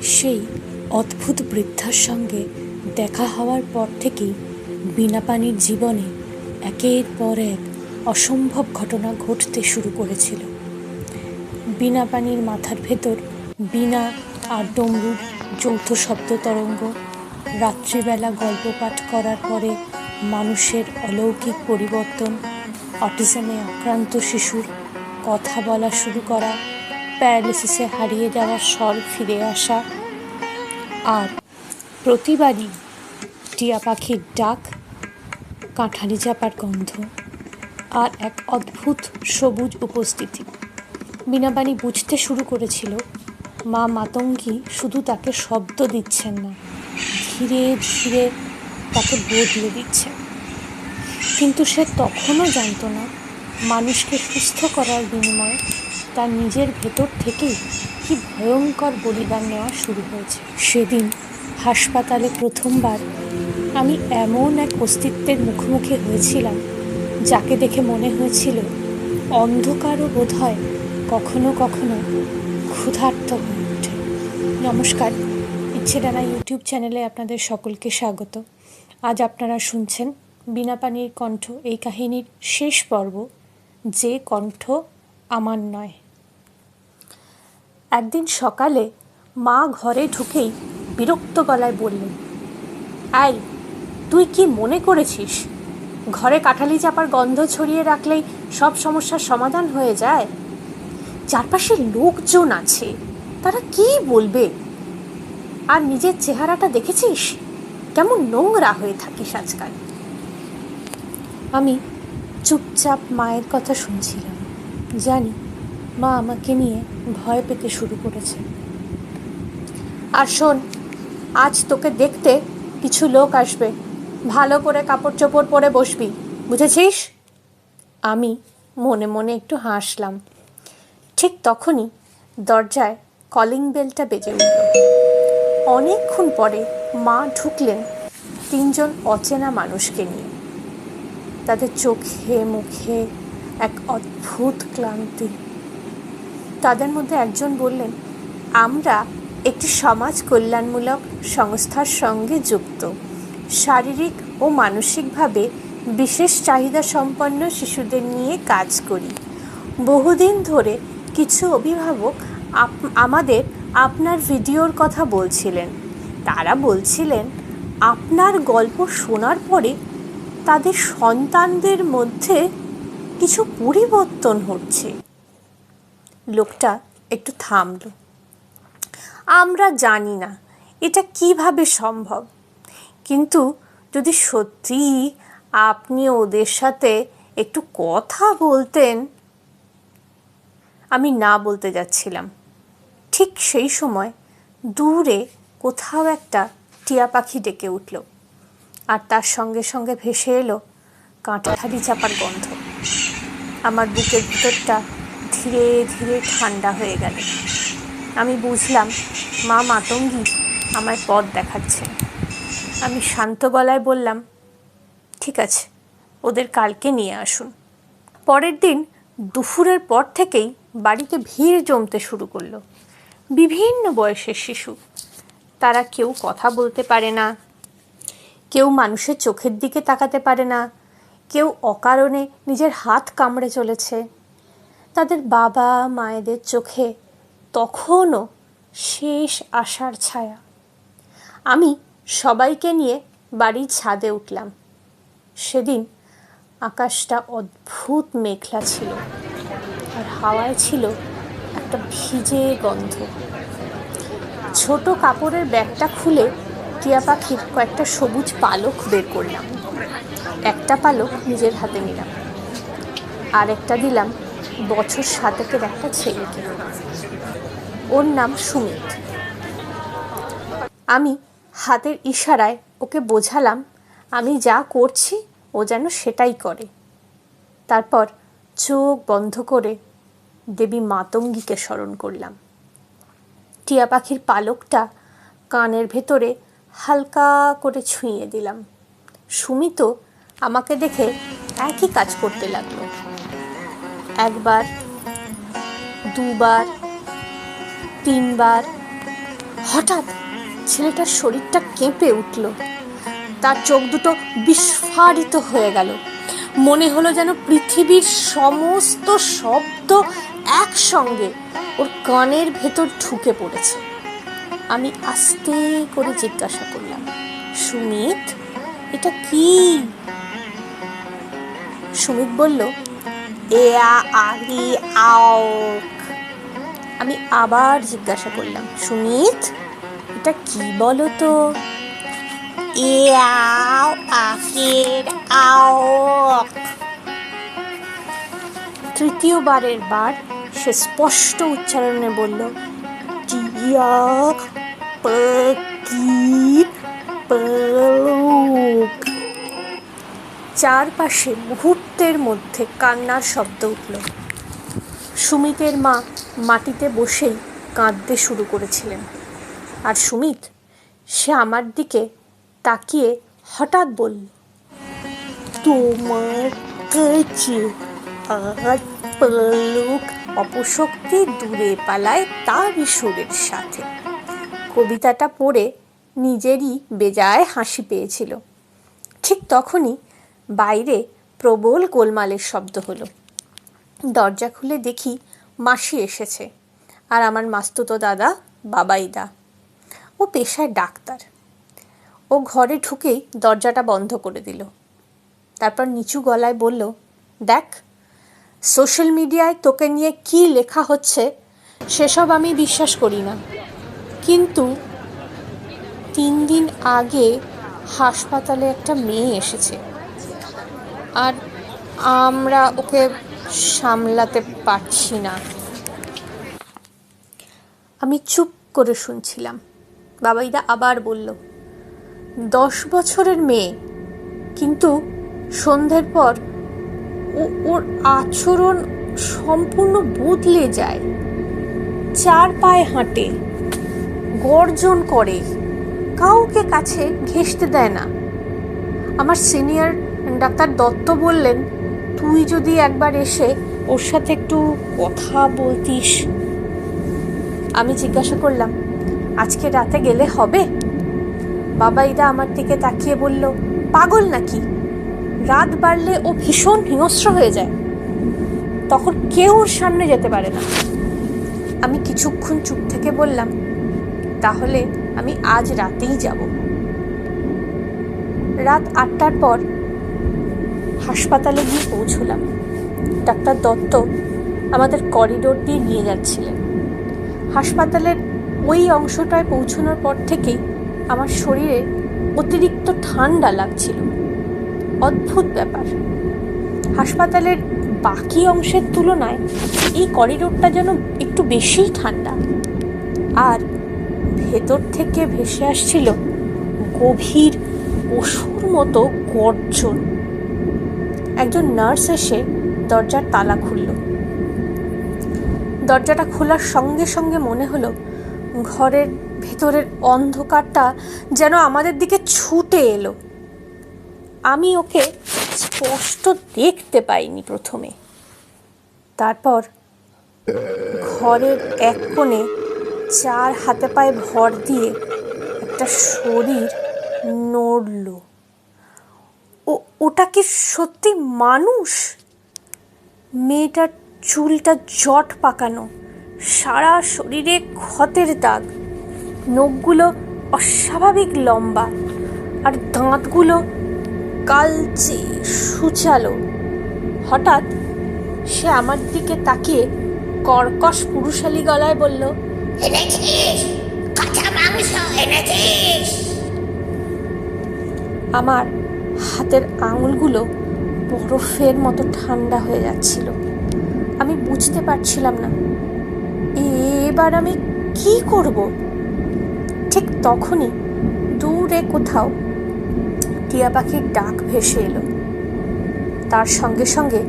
সেই অদ্ভুত বৃদ্ধার সঙ্গে দেখা হওয়ার পর থেকেই বীণাপানির জীবনে একের পর এক অসম্ভব ঘটনা ঘটতে শুরু করেছিল। বীণাপানির মাথার ভেতর বীণা আর ডমরুর যৌথ শব্দ তরঙ্গ, রাত্রিবেলা গল্প পাঠ করার পরে মানুষের অলৌকিক পরিবর্তন, অটিজমে আক্রান্ত শিশুর কথা বলা শুরু করা, প্যারালিসিসে হারিয়ে যাওয়ার স্বর ফিরে আসা, আর প্রতিবারই টিয়া পাখির ডাক, কাঁঠালি চাপার গন্ধ আর এক অদ্ভুত সবুজ উপস্থিতি। বীণাপানি বুঝতে শুরু করেছিল মা মাতঙ্গী শুধু তাকে শব্দ দিচ্ছেন না, ধীরে ধীরে তাকে বদলে দিচ্ছেন। কিন্তু সে তখনও জানতো না মানুষকে সুস্থ করার বিনিময়ে তার নিজের ভেতর থেকেই কি ভয়ঙ্কর বলিদান নেওয়া শুরু হয়েছে। সেদিন হাসপাতালে প্রথমবার আমি এমন এক অস্তিত্বের মুখোমুখি হয়েছিলাম যাকে দেখে মনে হয়েছিল অন্ধকারও বোধহয় কখনো কখনো ক্ষুধার্ত হয়ে ওঠে। নমস্কার, ইচ্ছেডানা ইউটিউব চ্যানেলে আপনাদের সকলকে স্বাগত। আজ আপনারা শুনছেন বীণাপানির কণ্ঠ, এই কাহিনীর শেষ পর্ব, যে কণ্ঠ আমার নয়। একদিন সকালে মা ঘরে ঢুকেই বিরক্ত গলায় বললেন, "আই, তুই কি মনে করেছিস ঘরে কাঁঠালি চাপার গন্ধ ছড়িয়ে রাখলেই সব সমস্যার সমাধান হয়ে যায়? চারপাশে লোকজন আছে, তারা কি বলবে? আর নিজের চেহারাটা দেখেছিস, কেমন নোংরা হয়ে থাকিস আজকাল?" আমি চুপচাপ মায়ের কথা শুনছিলাম। জানি মা আমাকে নিয়ে ভয় পেতে শুরু করেছে। "আর শোন, আজ তোকে দেখতে কিছু লোক আসবে, ভালো করে কাপড় চোপড় পরে বসবি, বুঝেছিস?" আমি মনে মনে একটু হাসলাম। ঠিক তখনই দরজায় কলিং বেলটা বেজে উঠল। অনেকক্ষণ পরে মা ঢুকলেন তিনজন অচেনা মানুষকে নিয়ে। তাদের চোখে মুখে এক অদ্ভুত ক্লান্তি। তাদের মধ্যে একজন বললেন, "আমরা একটি সমাজ কল্যাণমূলক সংস্থার সঙ্গে যুক্ত, শারীরিক ও মানসিকভাবে বিশেষ চাহিদা সম্পন্ন শিশুদের নিয়ে কাজ করি। বহুদিন ধরে কিছু অভিভাবক আমাদের আপনার ভিডিওর কথা বলছিলেন। তারা বলছিলেন আপনার গল্প শোনার পরে তাদের সন্তানদের মধ্যে কিছু পরিবর্তন হচ্ছে।" লোকটা একটু থামল। "আমরা জানি না এটা কিভাবে সম্ভব, কিন্তু যদি সত্যি আপনি ওদের সাথে একটু কথা বলতেন।" আমি না বলতে যাচ্ছিলাম। ঠিক সেই সময় দূরে কোথাও একটা টিয়া পাখি ডেকে উঠল, আর তার সঙ্গে সঙ্গে ভেসে এলো কাঁঠালি চাপার গন্ধ। আমার বুকের ভিতরটা ধীরে ধীরে ঠান্ডা হয়ে গেল। আমি বুঝলাম মা মাতঙ্গী আমায় পথ দেখাচ্ছেন। আমি শান্ত গলায় বললাম, "ঠিক আছে, ওদের কালকে নিয়ে আসুন।" পরের দিন দুপুরের পর থেকেই বাড়িতে ভিড় জমতে শুরু করলো। বিভিন্ন বয়সের শিশু। তারা কেউ কথা বলতে পারে না, কেউ মানুষের চোখের দিকে তাকাতে পারে না, কেউ অকারণে নিজের হাত কামড়ে চলেছে। তাদের বাবা মায়েদের চোখে তখনও শেষ আশার ছায়া। আমি সবাইকে নিয়ে বাড়ির ছাদে উঠলাম। সেদিন আকাশটা অদ্ভুত মেঘলা ছিল, আর হাওয়ায় ছিল একটা ভিজে গন্ধ। ছোট কাপড়ের ব্যাগটা খুলে টিয়া পাখির কয়েকটা সবুজ পালক বের করলাম। একটা পালক নিজের হাতে নিলাম, আর একটা দিলাম বছর 7 একটা ছেলেকে। ওর নাম সুমিত। আমি হাতের ইশারায় ওকে বোঝালাম আমি যা করছি ও যেন সেটাই করে। তারপর চোখ বন্ধ করে দেবী মাতঙ্গীকে স্মরণ করলাম। টিয়া পাখির পালকটা কানের ভেতরে হালকা করে ছুঁয়ে দিলাম। সুমিতও আমাকে দেখে একই কাজ করতে লাগলো। একবার, দুবার, 3বার, হঠাৎ ছেলেটার শরীরটা কেঁপে উঠল, তার চোখ দুটো বিস্ফারিত হয়ে গেল। মনে হলো যেন পৃথিবীর সমস্ত শব্দ একসঙ্গে ওর কানের ভেতর ঢুকে পড়েছে। আমি আস্তে করে জিজ্ঞাসা করলাম, সুমিত, এটা কি? সুমিত বলল, আমি আবার জিজ্ঞাসা করলাম, সুমিত, এটা কি বলো তো? তৃতীয়বারের বার সে স্পষ্ট উচ্চারণে বলল, চারপাশে মুহূর্তের মধ্যে কান্নার শব্দ উঠল। সুমিতের মা মাটিতে বসেই কাঁদতে শুরু করেছিলেন। আর সুমিত, সে আমার দিকে তাকিয়ে হঠাৎ বলল, তোমার কাছে আর পলক অপশক্তি দূরে পালায় তারই সুরের সাথে। কবিতাটা পড়ে নিজেরই বেজায় হাসি পেয়েছিল। ঠিক তখনই বাইরে প্রবল গোলমালের শব্দ হলো। দরজা খুলে দেখি মাসি এসেছে, আর আমার মাস্তুতো দাদা বাবাইদা। ও পেশায় ডাক্তার। ও ঘরে ঢুকেই দরজাটা বন্ধ করে দিল। তারপর নিচু গলায় বলল, দেখ, সোশ্যাল মিডিয়ায় তোকে নিয়ে কি লেখা হচ্ছে সেসব আমি বিশ্বাস করি না, কিন্তু 3 দিন আগে হাসপাতালে একটা মেয়ে এসেছে, আর আমরা ওকে সামলাতে পারছি না। আমি চুপ করে শুনছিলাম। বাবাইদা আবার বলল, 10 বছরের মেয়ে, কিন্তু সন্ধ্যের পর ওর আচরণ সম্পূর্ণ বদলে যায়। 4 পায়ে হাঁটে, গর্জন করে, কাউকে কাছে ঘেঁষতে দেয় না। আমার সিনিয়র ডাক্তার দত্ত বললেন, তুই যদি একবার এসে ওর সাথে একটু কথা বলতিস। আমি জিজ্ঞাসা করলাম, আজকে রাতে গেলে হবে? বাবাইদা আমার দিকে তাকিয়ে বলল, পাগল নাকি? রাত বাড়লে ও ভীষণ হিংস্র হয়ে যায়, তখন কেউ ওর সামনে যেতে পারে না। আমি কিছুক্ষণ চুপ থেকে বললাম, তাহলে আমি আজ রাতেই যাব। রাত 8টার পর হাসপাতালে গিয়ে পৌঁছলাম। ডাক্তার দত্ত আমাদের করিডোর দিয়ে নিয়ে যাচ্ছিলেন। হাসপাতালের ওই অংশটায় পৌঁছানোর পর থেকেই আমার শরীরে অতিরিক্ত ঠান্ডা লাগছিল। অদ্ভুত ব্যাপার, হাসপাতালের বাকি অংশের তুলনায় এই করিডোরটা যেন একটু বেশিই ঠান্ডা। আর ভেতর থেকে ভেসে আসছিল গভীর পশুর মতো গর্জন। একজন নার্স এসে দরজার তালা খুলল। দরজাটা খোলার সঙ্গে সঙ্গে মনে হলো ঘরের ভেতরের অন্ধকারটা যেন আমাদের দিকে ছুটে এলো। আমি ওকে স্পষ্ট দেখতে পাইনি প্রথমে। তারপর ঘরের এক কোণে 4 হাতে পায়ে ভর দিয়ে একটা শরীর নড়ল। ওটা কি সত্যি মানুষ? মেয়েটার চুলটা জট পাকানো, সারা শরীরে ক্ষতের দাগ, নখগুলো অস্বাভাবিক লম্বা, আর দাঁতগুলো কালচে সূচালো। হঠাৎ সে আমার দিকে তাকিয়ে কর্কশ পুরুষালী গলায় বলল, এনেছিস? কাঁচা মাংস এনেছিস? আমার হাতের আঙুলগুলো বরফের মতো ঠান্ডা হয়ে যাচ্ছিল। আমি বুঝতে পারছিলাম না এবার আমি কি করব। ঠিক তখনই দূরে কোথাও টিয়া পাখির ডাক ভেসে এলো। তার সঙ্গে সঙ্গে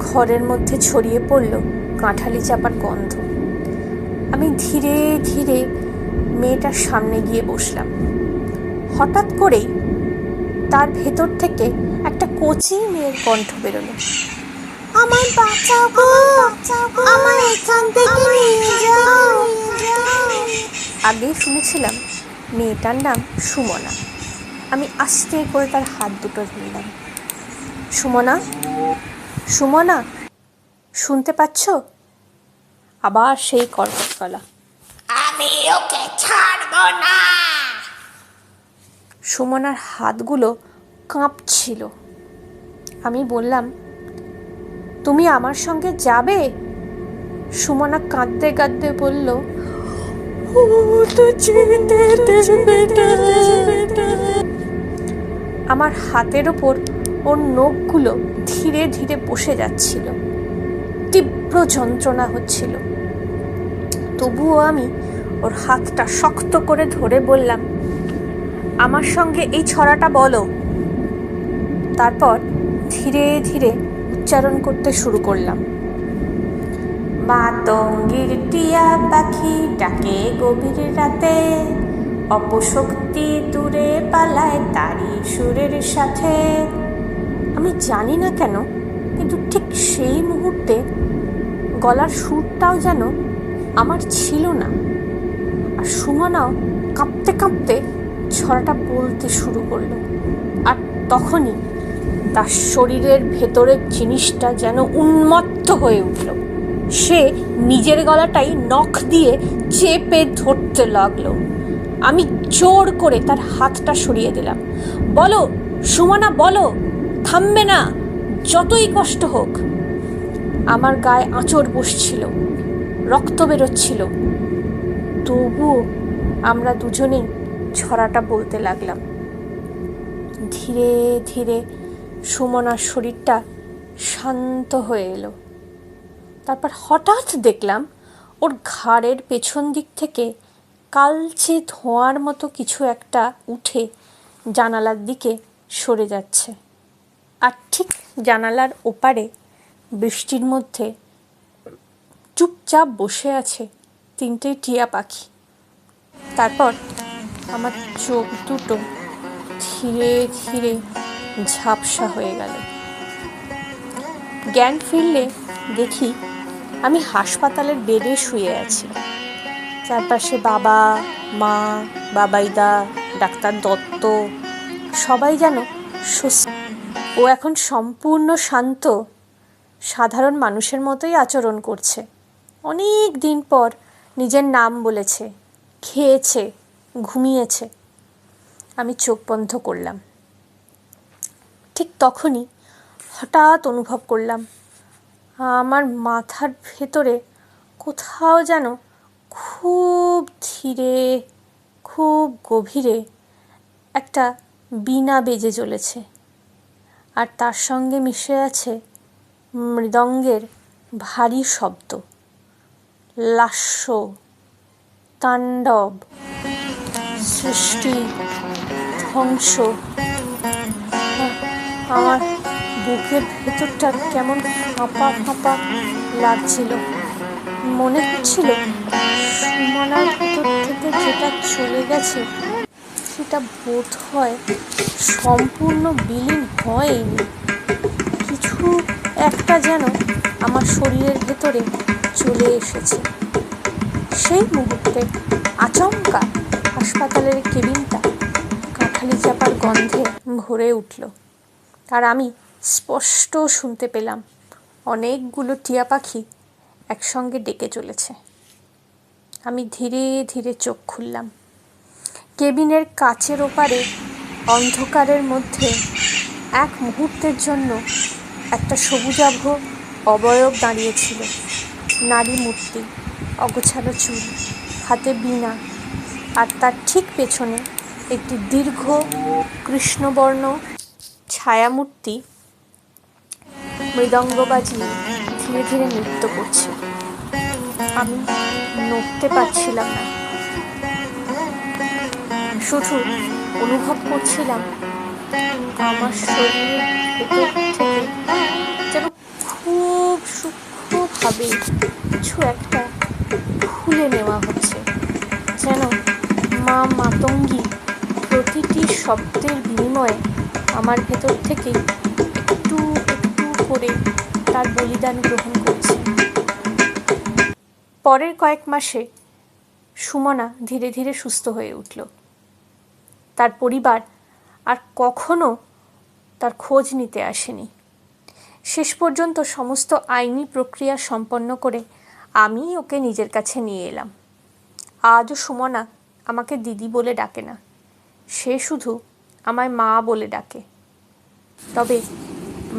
ঘরের মধ্যে ছড়িয়ে পড়ল কাঁঠালি চাপার গন্ধ। আমি ধীরে ধীরে মেয়েটার সামনে গিয়ে বসলাম। হঠাৎ করেই তার ভেতর থেকে একটা কচি মেয়ের কণ্ঠ বেরোলো, আমায় বাঁচাও গো, আমায় এখান থেকে নিয়ে যাও। আগে শুনেছিলাম মেয়েটার নাম সুমনা। আমি আস্তে করে তার হাত দুটো ধরলাম। সুমনা, সুমনা, শুনতে পাচ্ছ? আবার সেই কর্কশ গলা, আমি ওকে ছাড়বো না। সুমনার হাতগুলো কাঁপছিল। আমি বললাম, তুমি আমার সঙ্গে যাবে? সুমনা কাঁদতে কাঁদতে বলল, আমার হাতের ওপর ওর নখগুলো ধীরে ধীরে বসে যাচ্ছিল। তীব্র যন্ত্রণা হচ্ছিল। তবুও আমি ওর হাতটা শক্ত করে ধরে বললাম, আমার সঙ্গে এই ছড়াটা বলো। তারপর ধীরে ধীরে উচ্চারণ করতে শুরু করলাম। মাতঙ্গীর টিয়া পাখি ডাকে গভীর রাতে, অপশক্তি দূরে পালায় তারি সুরের সাথে। আমি জানি না কেন, কিন্তু ঠিক সেই মুহূর্তে গলার সুরটাও যেন আমার ছিল না। আর সুমনাও কাঁপতে কাঁপতে ছড়াটা বলতে শুরু করলো। আর তখনই তার শরীরের ভেতরের জিনিসটা যেন উন্মত্ত হয়ে উঠল। সে নিজের গলাটাই নখ দিয়ে চেপে ধরতে লাগলো। আমি জোর করে তার হাতটা সরিয়ে দিলাম। বলো সুমনা, বলো, থামবে না, যতই কষ্ট হোক। আমার গায়ে আঁচড় বসছিল, রক্ত বেরোচ্ছিল। তবুও আমরা দুজনেই ছড়াটা বলতে লাগলাম। ধীরে ধীরে সুমনার শরীরটা শান্ত হয়ে এলো। তারপর হঠাৎ দেখলাম ওর ঘাড়ের পেছন দিক থেকে কালচে ধোঁয়ার মতো কিছু একটা উঠে জানালার দিকে সরে যাচ্ছে। আর ঠিক জানালার ওপারে বৃষ্টির মধ্যে চুপচাপ বসে আছে 3টে টিয়া পাখি। তারপর আমার চোখ দুটো ধীরে ধীরে ঝাপসা হয়ে গেল। জ্ঞান ফিরলে দেখি আমি হাসপাতালের বেডে শুয়ে আছি। চারপাশে বাবা, মা, বাবাইদা, ডাক্তার দত্ত, সবাই যেন ও এখন সম্পূর্ণ শান্ত, সাধারণ মানুষের মতোই আচরণ করছে। অনেক দিন পর নিজের নাম বলেছে, খেয়েছে, ঘুমিয়েছে। আমি চোখ বন্ধ করলাম। ঠিক তখনই হঠাৎ অনুভব করলাম আমার মাথার ভেতরে কোথাও যেন খুব ধীরে, খুব গভীরে একটা বীণা বেজে চলেছে। আর তার সঙ্গে মিশে আছে মৃদঙ্গের ভারী শব্দ, লাস্য, তাণ্ডব, সৃষ্টি, ধ্বংস। আমার বুকের ভেতরটা কেমন ফাঁপা ফাঁপা লাগছিল। মনে হচ্ছিল সুমনার ভেতর থেকে যেটা চলে গেছে সেটা বোধ হয় সম্পূর্ণ বিলীন হয়নি। কিছু একটা যেন আমার শরীরের ভেতরে চলে এসেছে। সেই মুহূর্তে আচমকা হাসপাতালের কেবিনটা কাঁঠালি চাপার গন্ধে ভরে উঠল। আর আমি স্পষ্ট শুনতে পেলাম অনেকগুলো টিয়া পাখি একসঙ্গে ডেকে চলেছে। আমি ধীরে ধীরে চোখ খুললাম। কেবিনের কাচের ওপারে অন্ধকারের মধ্যে এক মুহূর্তের জন্য একটা সবুজাভ অবয়ব দাঁড়িয়েছিল। নারী মূর্তি, অগোছালো চুল, হাতে বীণা, আর তার ঠিক পেছনে একটি দীর্ঘ কৃষ্ণবর্ণ ছায়ামূর্তি মৃদঙ্গ বাজিয়ে ধীরে ধীরে নৃত্য করছে। আমি নড়তে পারছিলাম না, শুধু অনুভব করছিলাম আমার শরীরের ভেতর থেকে যেন খুব সূক্ষ্মভাবে কিছু একটা খুলে নেওয়া হচ্ছে। যেন মা মাতঙ্গী প্রতিটি শব্দের বিনিময়ে আমার ভেতর থেকে একটু একটু করে তার বলিদান গ্রহণ করছে। পরের কয়েক মাসে সুমনা ধীরে ধীরে সুস্থ হয়ে উঠল। তার পরিবার আর কখনো তার খোঁজ নিতে আসেনি। শেষ পর্যন্ত সমস্ত আইনি প্রক্রিয়া সম্পন্ন করে আমি ওকে নিজের কাছে নিয়ে এলাম। আজও সুমনা আমাকে দিদি বলে ডাকে না, সে শুধু আমায় মা বলে ডাকে। তবে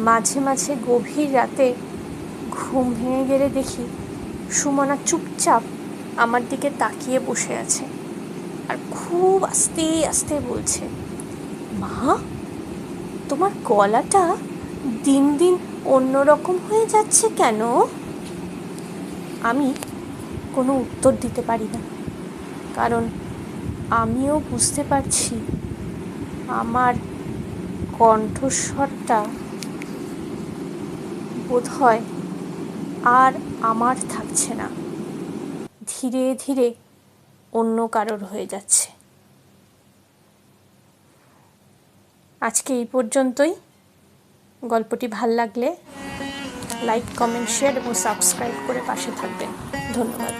মাঝে মাঝে গভীর রাতে ঘুম ভেঙে গেলে দেখি সুমনা চুপচাপ আমার দিকে তাকিয়ে বসে আছে আর খুব আস্তে আস্তে বলছে, মা, তোমার গলাটা দিন দিন অন্যরকম হয়ে যাচ্ছে কেন? আমি কোনো উত্তর দিতে পারি না, কারণ আমিও বুঝতে পারছি আমার কণ্ঠস্বরটা বোধহয় আর আমার থাকছে না, ধীরে ধীরে অন্য কারোর হয়ে যাচ্ছে। আজকে এই পর্যন্তই। গল্পটি ভাল লাগলে লাইক, কমেন্ট, শেয়ার এবং সাবস্ক্রাইব করে পাশে থাকবেন। ধন্যবাদ।